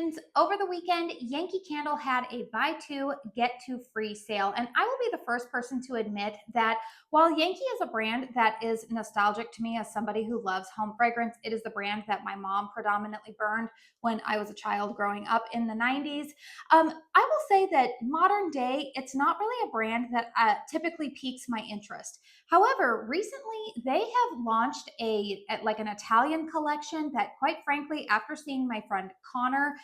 friends. Over the weekend, Yankee Candle had a buy two, get two free sale. And I will be the first person to admit that while Yankee is a brand that is nostalgic to me as somebody who loves home fragrance, it is the brand that my mom predominantly burned when I was a child growing up in the 90s. I will say that modern day, it's not really a brand that typically piques my interest. However, recently they have launched like an Italian collection that, quite frankly, after seeing my friend Connor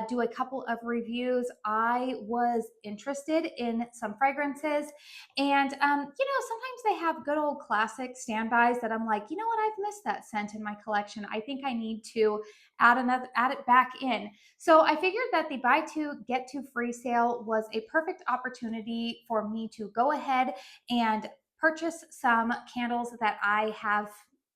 do a couple of reviews, I was interested in some fragrances. And sometimes they have good old classic standbys that I'm like, you know what, I've missed that scent in my collection. I think I need to add it back in. So I figured that the buy two get two free sale was a perfect opportunity for me to go ahead and purchase some candles that I have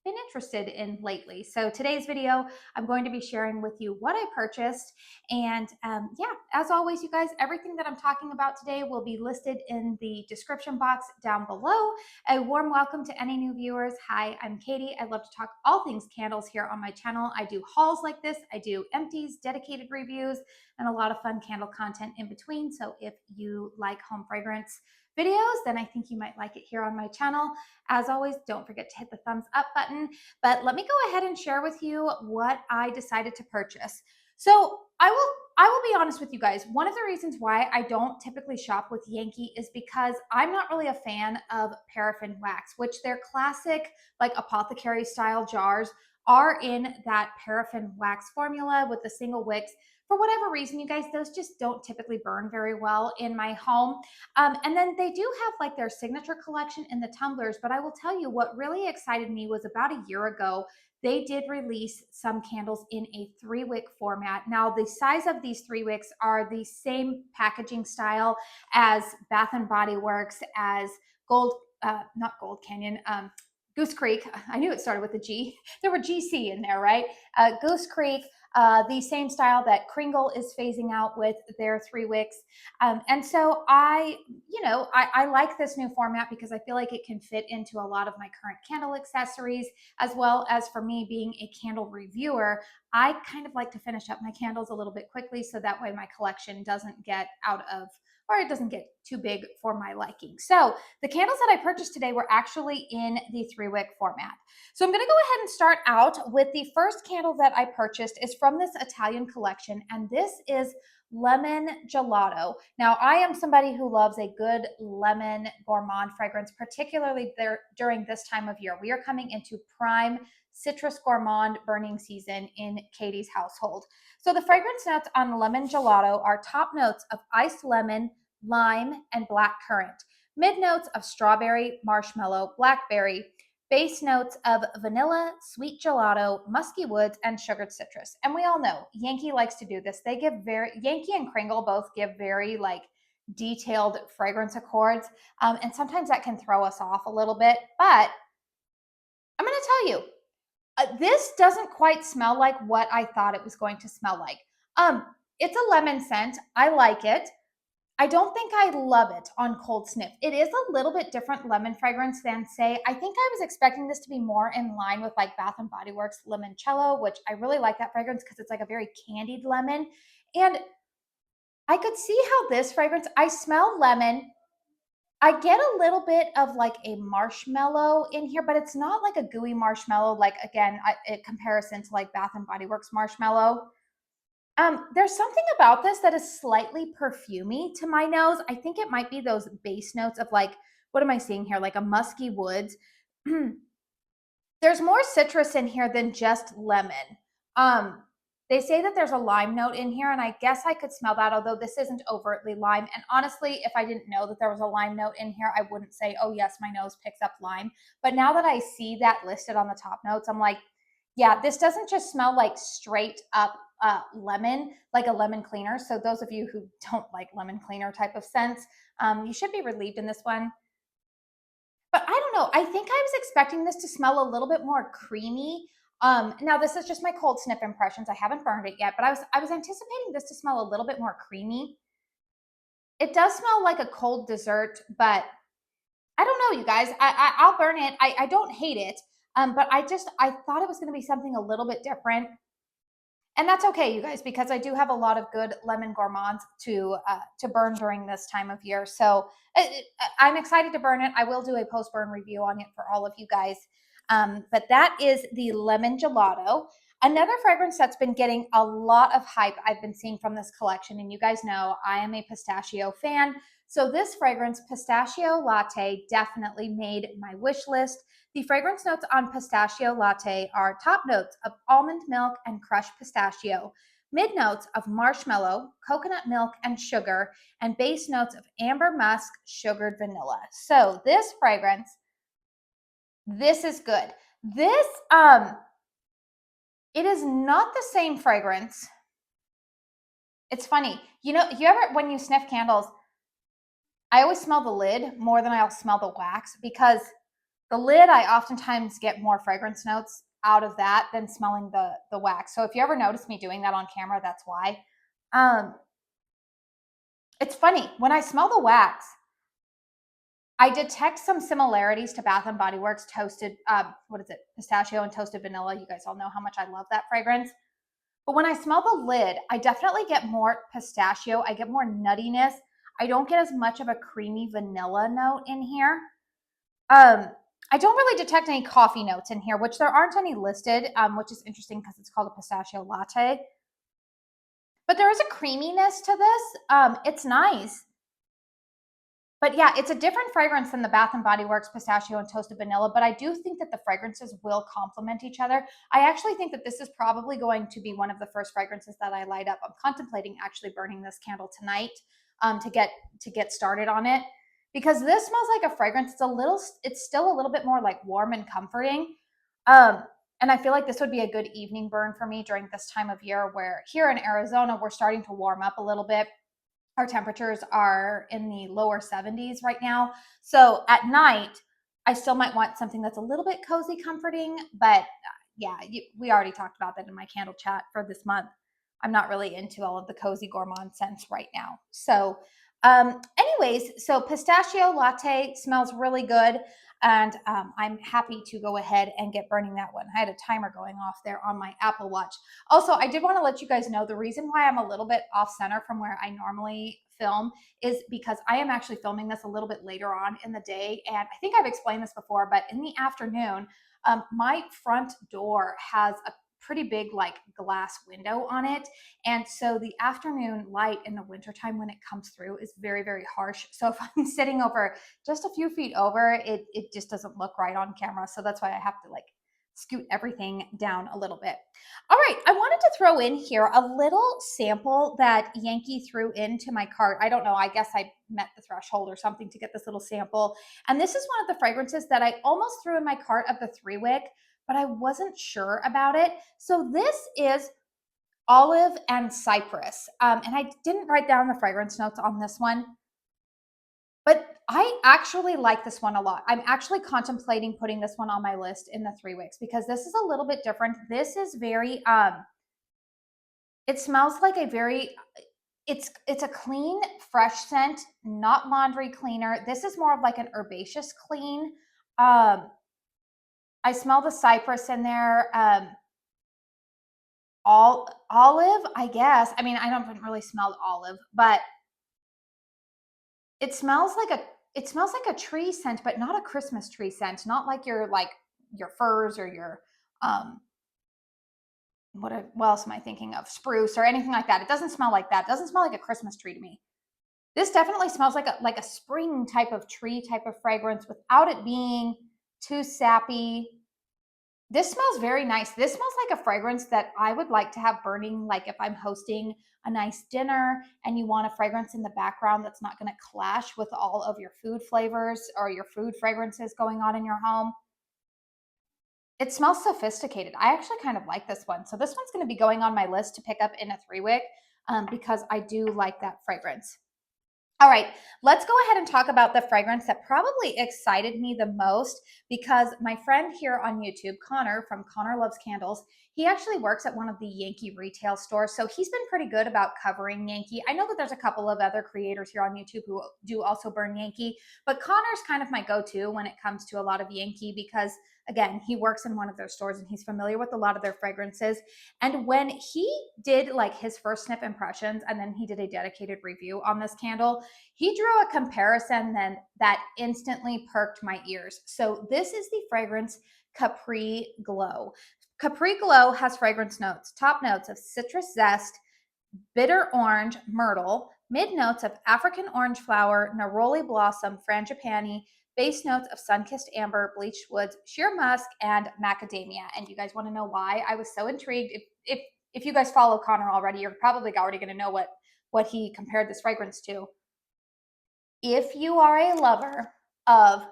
been interested in lately. So today's video, I'm going to be sharing with you what I purchased. And yeah, as always, you guys, everything that I'm talking about today will be listed in the description box down below. A warm welcome to any new viewers. Hi, I'm Katie. I love to talk all things candles here on my channel. I do hauls like this. I do empties, dedicated reviews, and a lot of fun candle content in between. So if you like home fragrance videos, then I think you might like it here on my channel. As always, don't forget to hit the thumbs up button. But let me go ahead and share with you what I decided to purchase. So I will be honest with you guys. One of the reasons why I don't typically shop with Yankee is because I'm not really a fan of paraffin wax, which their classic like apothecary style jars are in that paraffin wax formula with the single wicks. For whatever reason, you guys, those just don't typically burn very well in my home. And then they do have like their signature collection in the tumblers, but I will tell you what really excited me was about a year ago, they did release some candles in a 3-wick format. Now, the size of these 3 wicks are the same packaging style as Bath and Body Works, as not Gold Canyon, Goose Creek. I knew it started with a G. There were GC in there, right? Goose Creek, the same style that Kringle is phasing out with their 3 wicks. And so I like this new format because I feel like it can fit into a lot of my current candle accessories, as well as for me being a candle reviewer, I kind of like to finish up my candles a little bit quickly so that way my collection doesn't get out of, or it doesn't get too big for my liking. So the candles that I purchased today were actually in the 3-wick format. So I'm going to go ahead and start out with the first candle that I purchased is from this Italian collection, and this is Lemon Gelato. Now, I am somebody who loves a good lemon gourmand fragrance, particularly during this time of year. We are coming into prime citrus gourmand burning season in Katie's household. So the fragrance notes on Lemon Gelato are top notes of iced lemon, lime, and black currant. Mid notes of strawberry, marshmallow, blackberry. Base notes of vanilla, sweet gelato, musky woods, and sugared citrus. And we all know Yankee likes to do this. Yankee and Kringle both give very like detailed fragrance accords. And sometimes that can throw us off a little bit. But I'm going to tell you, this doesn't quite smell like what I thought it was going to smell like. It's a lemon scent. I like it. I don't think I love it on cold sniff. It is a little bit different lemon fragrance than, say, I think I was expecting this to be more in line with like Bath and Body Works Limoncello, which I really like that fragrance because it's like a very candied lemon. And I could see how this fragrance, I smell lemon. I get a little bit of like a marshmallow in here, but it's not like a gooey marshmallow. Like again, in comparison to like Bath and Body Works marshmallow. There's something about this that is slightly perfumey to my nose. I think it might be those base notes of like, what am I seeing here? Like a musky woods. There's more citrus in here than just lemon. They say that there's a lime note in here, and I guess I could smell that, although this isn't overtly lime. And honestly, if I didn't know that there was a lime note in here, I wouldn't say, oh yes, my nose picks up lime. But now that I see that listed on the top notes, I'm like, yeah, this doesn't just smell like straight up lemon, like a lemon cleaner. So those of you who don't like lemon cleaner type of scents, you should be relieved in this one. But I don't know. I think I was expecting this to smell a little bit more creamy. Now this is just my cold sniff impressions. I haven't burned it yet, but I was anticipating this to smell a little bit more creamy. It does smell like a cold dessert, but I don't know, you guys. I'll burn it. I don't hate it, but I thought it was going to be something a little bit different. And that's okay, you guys, because I do have a lot of good lemon gourmands to burn during this time of year. So I'm excited to burn it. I will do a post burn review on it for all of you guys. But that is the lemon gelato. Another fragrance that's been getting a lot of hype I've been seeing from this collection, and you guys know I am a pistachio fan. So this fragrance, Pistachio Latte, definitely made my wish list. The fragrance notes on Pistachio Latte are top notes of almond milk and crushed pistachio, mid notes of marshmallow, coconut milk, and sugar, and base notes of amber musk, sugared vanilla. So this fragrance, this is good. This, it is not the same fragrance. It's funny. You know, you ever, when you sniff candles, I always smell the lid more than I'll smell the wax, because the lid, I oftentimes get more fragrance notes out of that than smelling the wax. So if you ever notice me doing that on camera, that's why. It's funny. When I smell the wax, I detect some similarities to Bath & Body Works toasted, pistachio and toasted vanilla. You guys all know how much I love that fragrance. But when I smell the lid, I definitely get more pistachio. I get more nuttiness. I don't get as much of a creamy vanilla note in here. I don't really detect any coffee notes in here, which there aren't any listed, which is interesting because it's called a pistachio latte. But there is a creaminess to this. It's nice. But yeah, it's a different fragrance than the Bath & Body Works pistachio and toasted vanilla, but I do think that the fragrances will complement each other. I actually think that this is probably going to be one of the first fragrances that I light up. I'm contemplating actually burning this candle tonight to get started on it, because this smells like a fragrance. It's still a little bit more like warm and comforting. And I feel like this would be a good evening burn for me during this time of year, where here in Arizona, we're starting to warm up a little bit. Our temperatures are in the lower 70s right now. So at night, I still might want something that's a little bit cozy, comforting. But yeah, we already talked about that in my candle chat for this month. I'm not really into all of the cozy gourmand scents right now. So anyways, so Pistachio Latte smells really good. And I'm happy to go ahead and get burning that one. I had a timer going off there on my Apple Watch. Also, I did want to let you guys know the reason why I'm a little bit off center from where I normally film is because I am actually filming this a little bit later on in the day. And I think I've explained this before, but in the afternoon, my front door has a pretty big like glass window on it. And so the afternoon light in the wintertime when it comes through is very, very harsh. So if I'm sitting over just a few feet over, it just doesn't look right on camera. So that's why I have to like scoot everything down a little bit. All right, I wanted to throw in here a little sample that YANKEE threw into my cart. I don't know, I guess I met the threshold or something to get this little sample. And this is one of the fragrances that I almost threw in my cart of the 3-wick, but I wasn't sure about it. So this is olive and cypress. And I didn't write down the fragrance notes on this one, but I actually like this one a lot. I'm actually contemplating putting this one on my list in the 3-wicks because this is a little bit different. This is very, it smells like a very, it's a clean, fresh scent, not laundry cleaner. This is more of like an herbaceous clean. I smell the cypress in there. Olive, I guess. I mean, I don't really smell olive, but it smells like a tree scent, but not a Christmas tree scent. Not like your firs or your what else am I thinking of? Spruce or anything like that. It doesn't smell like that. It doesn't smell like a Christmas tree to me. This definitely smells like a spring type of tree type of fragrance without it being too sappy. This smells very nice. This smells like a fragrance that I would like to have burning, like if I'm hosting a nice dinner and you want a fragrance in the background that's not going to clash with all of your food flavors or your food fragrances going on in your home. It smells sophisticated. I actually kind of like this one. So this one's going to be going on my list to pick up in a 3-wick because I do like that fragrance. All right, let's go ahead and talk about the fragrance that probably excited me the most because my friend here on YouTube, Connor from Connor Loves Candles, He actually works at one of the Yankee retail stores, so he's been pretty good about covering Yankee. I know that there's a couple of other creators here on YouTube who do also burn Yankee, but Connor's kind of my go-to when it comes to a lot of Yankee because, again, he works in one of their stores and he's familiar with a lot of their fragrances. And when he did like his first snip impressions and then he did a dedicated review on this candle, he drew a comparison then that instantly perked my ears. So this is the fragrance Capri Glow. Capri Glow has fragrance notes, top notes of citrus zest, bitter orange, myrtle, mid notes of African orange flower, neroli blossom, frangipani, base notes of sun-kissed amber, bleached woods, sheer musk, and macadamia. And you guys want to know why I was so intrigued? If you guys follow Connor already, you're probably already going to know what he compared this fragrance to. If you are a lover of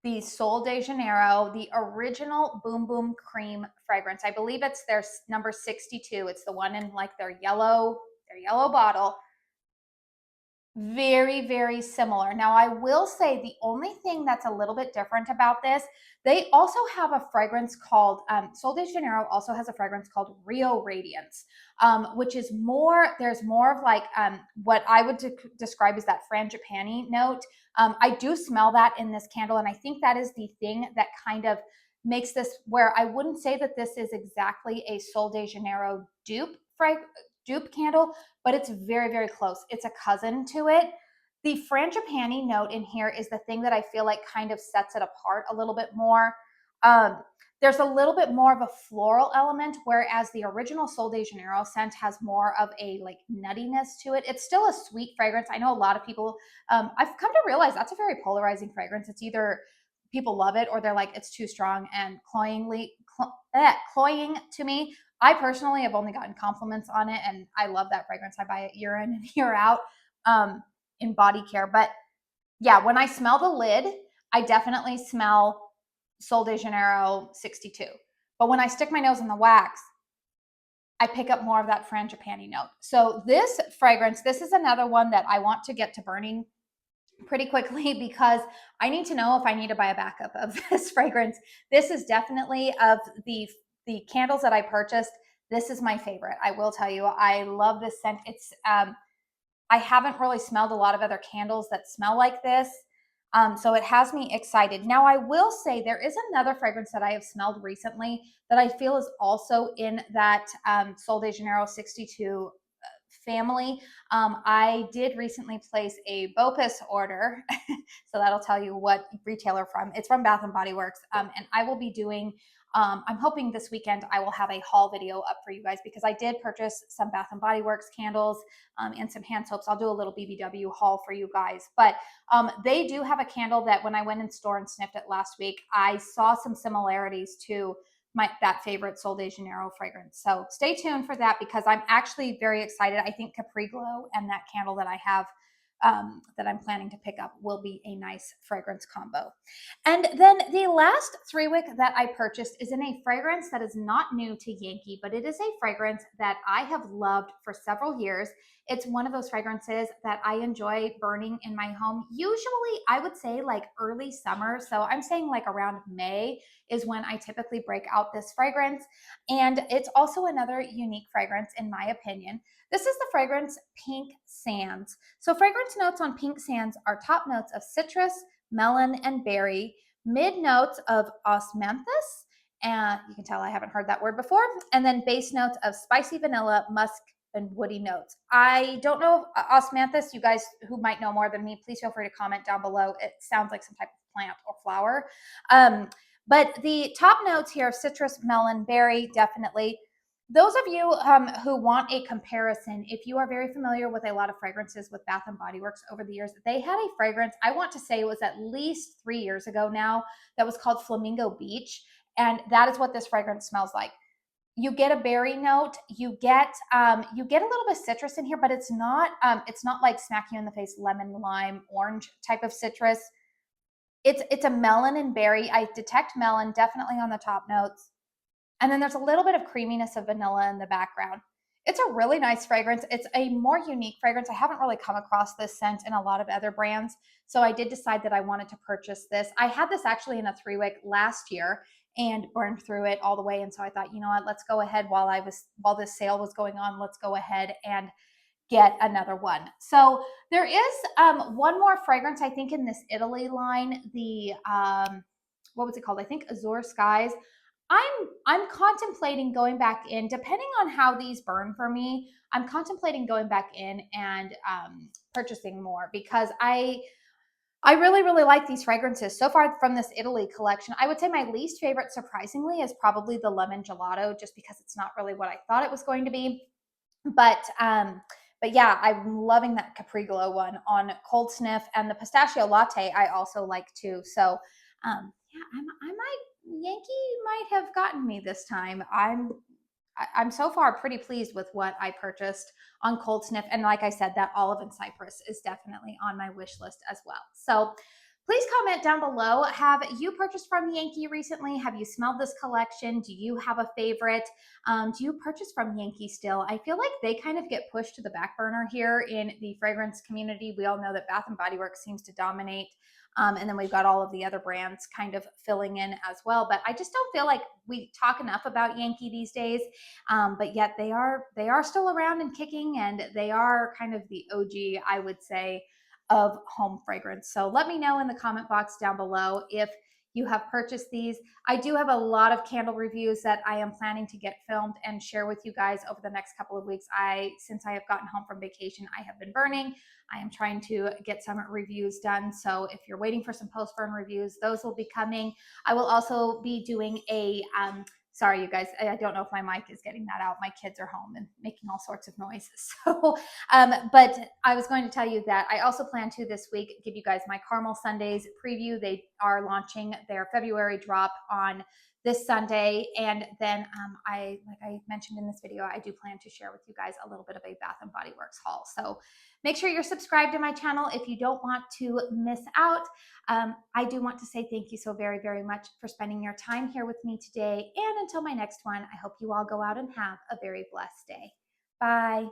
the Sol de Janeiro, the original Boom Boom Cream fragrance, I believe it's their number 62. It's the one in like their yellow bottle. Very, very similar. Now, I will say the only thing that's a little bit different about this, they also have a fragrance called, Sol de Janeiro also has a fragrance called Rio Radiance, which is more, there's more of like what I would describe as that frangipani note. I do smell that in this candle, and I think that is the thing that kind of makes this where I wouldn't say that this is exactly a Sol de Janeiro dupe candle, but it's very, very close. It's a cousin to it. The frangipani note in here is the thing that I feel like kind of sets it apart a little bit more. There's a little bit more of a floral element, whereas the original Sol de Janeiro scent has more of a like nuttiness to it. It's still a sweet fragrance. I know a lot of people, I've come to realize that's a very polarizing fragrance. It's either people love it or they're like, it's too strong and cloying to me. I personally have only gotten compliments on it, and I love that fragrance. I buy it year in and year out in body care. But yeah, when I smell the lid, I definitely smell Sol de Janeiro 62. But when I stick my nose in the wax, I pick up more of that frangipani note. So this fragrance, this is another one that I want to get to burning pretty quickly because I need to know if I need to buy a backup of this fragrance. This is definitely of the candles that I purchased. This is my favorite. I will tell you, I love this scent. It's I haven't really smelled a lot of other candles that smell like this. So it has me excited. Now, I will say there is another fragrance that I have smelled recently that I feel is also in that Sol de Janeiro 62 family. I did recently place a BOPUS order, so that'll tell you what retailer from. It's from Bath and Body Works, and I will be doing. I'm hoping this weekend I will have a haul video up for you guys because I did purchase some Bath and Body Works candles and some hand soaps. I'll do a little BBW haul for you guys, but they do have a candle that when I went in store and sniffed it last week, I saw some similarities to that favorite Sol de Janeiro fragrance. So stay tuned for that because I'm actually very excited. I think Capri Glow and that candle that I have that I'm planning to pick up will be a nice fragrance combo. And then the last 3-wick that I purchased is in a fragrance that is not new to Yankee, but it is a fragrance that I have loved for several years. It's one of those fragrances that I enjoy burning in my home. Usually, I would say like early summer. So I'm saying like around May is when I typically break out this fragrance. And it's also another unique fragrance, in my opinion. This is the fragrance Pink Sands. So fragrance notes on Pink Sands are top notes of citrus, melon, and berry, mid notes of osmanthus, and you can tell I haven't heard that word before, and then base notes of spicy vanilla, musk, and woody notes. I don't know osmanthus. You guys who might know more than me, please feel free to comment down below. It sounds like some type of plant or flower. But the top notes here, citrus, melon, berry, definitely. Those of you who want a comparison, if you are very familiar with a lot of fragrances with Bath and Body Works over the years, they had a fragrance, I want to say it was at least 3 years ago now, that was called Flamingo Beach. And that is what this fragrance smells like. You get a berry note, you get a little bit of citrus in here, but it's not like smack you in the face lemon, lime, orange type of citrus. It's a melon and berry. I detect melon definitely on the top notes. And then there's a little bit of creaminess of vanilla in the background. It's a really nice fragrance. It's a more unique fragrance. I haven't really come across this scent in a lot of other brands. So I did decide that I wanted to purchase this. I had this actually in a 3-wick last year, and burned through it all the way. And so I thought, you know what, let's go ahead while this sale was going on, let's go ahead and get another one. So there is one more fragrance, I think, in this Italy line, the what was it called? I think Azure Skies. I'm contemplating going back in, depending on how these burn for me. I'm contemplating going back in and purchasing more, because I really, really like these fragrances so far from this Italy collection. I would say my least favorite, surprisingly, is probably the lemon gelato, just because it's not really what I thought it was going to be. But yeah, I'm loving that Capri Glow one on Cold Sniff, and the Pistachio Latte I also like too. So yeah, I might, Yankee might have gotten me this time. I'm so far pretty pleased with what I purchased on Cold Sniff. And like I said, that olive and cypress is definitely on my wish list as well. So please comment down below. Have you purchased from Yankee recently? Have you smelled this collection? Do you have a favorite? Do you purchase from Yankee still? I feel like they kind of get pushed to the back burner here in the fragrance community. We all know that Bath and Body Works seems to dominate. And then we've got all of the other brands kind of filling in as well. But I just don't feel like we talk enough about Yankee these days. But yet they are still around and kicking, and they are kind of the OG, I would say, of home fragrance. So let me know in the comment box down below if you have purchased these. I do have a lot of candle reviews that I am planning to get filmed and share with you guys over the next couple of weeks. Since I have gotten home from vacation, I have been burning. I am trying to get some reviews done. So if you're waiting for some post-burn reviews, those will be coming. I will also be doing a sorry, you guys, I don't know if my mic is getting that out. My kids are home and making all sorts of noises. So, but I was going to tell you that I also plan to this week give you guys my Caramel Sundays preview. They are launching their February drop on this Sunday. And then like I mentioned in this video, I do plan to share with you guys a little bit of a Bath and Body Works haul. So make sure you're subscribed to my channel if you don't want to miss out. I do want to say thank you so very, very much for spending your time here with me today. And until my next one, I hope you all go out and have a very blessed day. Bye.